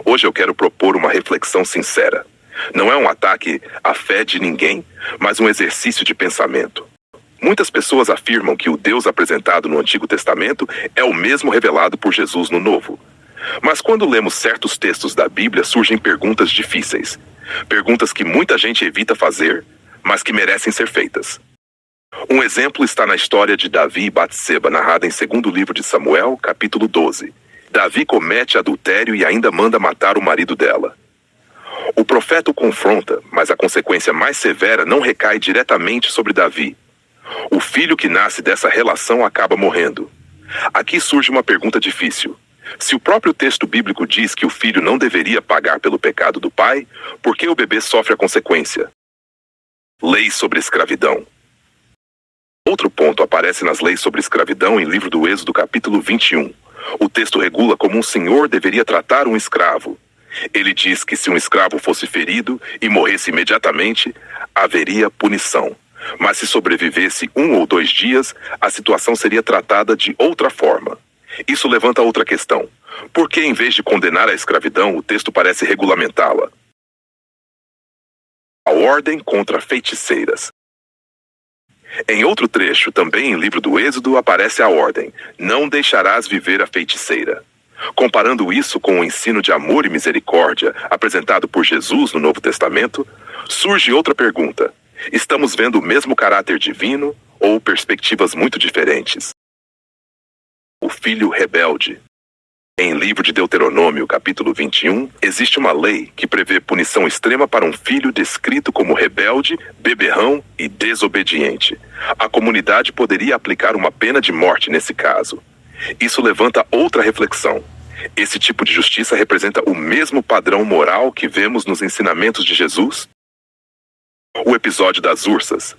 Hoje eu quero propor uma reflexão sincera. Não é um ataque à fé de ninguém, mas um exercício de pensamento. Muitas pessoas afirmam que o Deus apresentado no Antigo Testamento é o mesmo revelado por Jesus no Novo. Mas quando lemos certos textos da Bíblia, surgem perguntas difíceis. Perguntas que muita gente evita fazer, mas que merecem ser feitas. Um exemplo está na história de Davi e Batseba, narrada em 2º livro de Samuel, capítulo 12. Davi comete adultério e ainda manda matar o marido dela. O profeta o confronta, mas a consequência mais severa não recai diretamente sobre Davi. O filho que nasce dessa relação acaba morrendo. Aqui surge uma pergunta difícil. Se o próprio texto bíblico diz que o filho não deveria pagar pelo pecado do pai, por que o bebê sofre a consequência? Leis sobre escravidão. Outro ponto aparece nas leis sobre escravidão em livro do Êxodo, capítulo 21. O texto regula como um senhor deveria tratar um escravo. Ele diz que se um escravo fosse ferido e morresse imediatamente, haveria punição. Mas se sobrevivesse 1 ou 2 dias, a situação seria tratada de outra forma. Isso levanta outra questão. Por que, em vez de condenar a escravidão, o texto parece regulamentá-la? A ordem contra feiticeiras. Em outro trecho, também em livro do Êxodo, aparece a ordem: não deixarás viver a feiticeira. Comparando isso com o ensino de amor e misericórdia apresentado por Jesus no Novo Testamento, surge outra pergunta. Estamos vendo o mesmo caráter divino ou perspectivas muito diferentes? O filho rebelde. Em livro de Deuteronômio, capítulo 21, existe uma lei que prevê punição extrema para um filho descrito como rebelde, beberrão e desobediente. A comunidade poderia aplicar uma pena de morte nesse caso. Isso levanta outra reflexão. Esse tipo de justiça representa o mesmo padrão moral que vemos nos ensinamentos de Jesus? O episódio das ursas.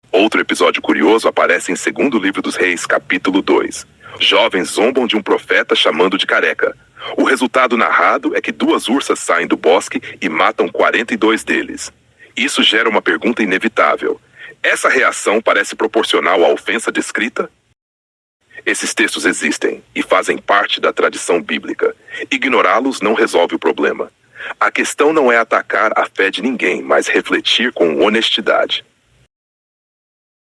Outro episódio curioso aparece em 2º livro dos Reis, capítulo 2. Jovens zombam de um profeta chamando de careca. O resultado narrado é que 2 ursas saem do bosque e matam 42 deles. Isso gera uma pergunta inevitável. Essa reação parece proporcional à ofensa descrita? Esses textos existem e fazem parte da tradição bíblica. Ignorá-los não resolve o problema. A questão não é atacar a fé de ninguém, mas refletir com honestidade.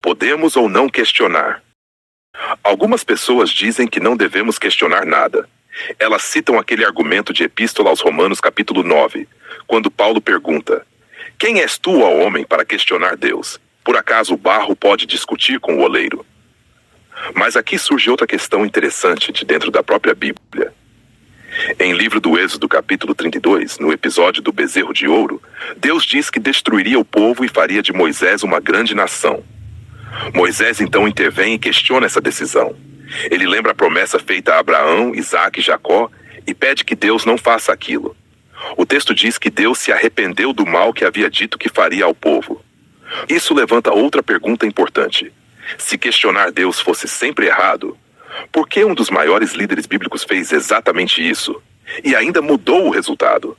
Podemos ou não questionar? Algumas pessoas dizem que não devemos questionar nada. Elas citam aquele argumento de Epístola aos Romanos, capítulo 9, quando Paulo pergunta: quem és tu, ó homem, para questionar Deus? Por acaso o barro pode discutir com o oleiro? Mas aqui surge outra questão interessante de dentro da própria Bíblia. Em livro do Êxodo, capítulo 32, no episódio do bezerro de ouro, Deus diz que destruiria o povo e faria de Moisés uma grande nação. Moisés então intervém e questiona essa decisão. Ele lembra a promessa feita a Abraão, Isaque e Jacó e pede que Deus não faça aquilo. O texto diz que Deus se arrependeu do mal que havia dito que faria ao povo. Isso levanta outra pergunta importante. Se questionar Deus fosse sempre errado, por que um dos maiores líderes bíblicos fez exatamente isso? E ainda mudou o resultado?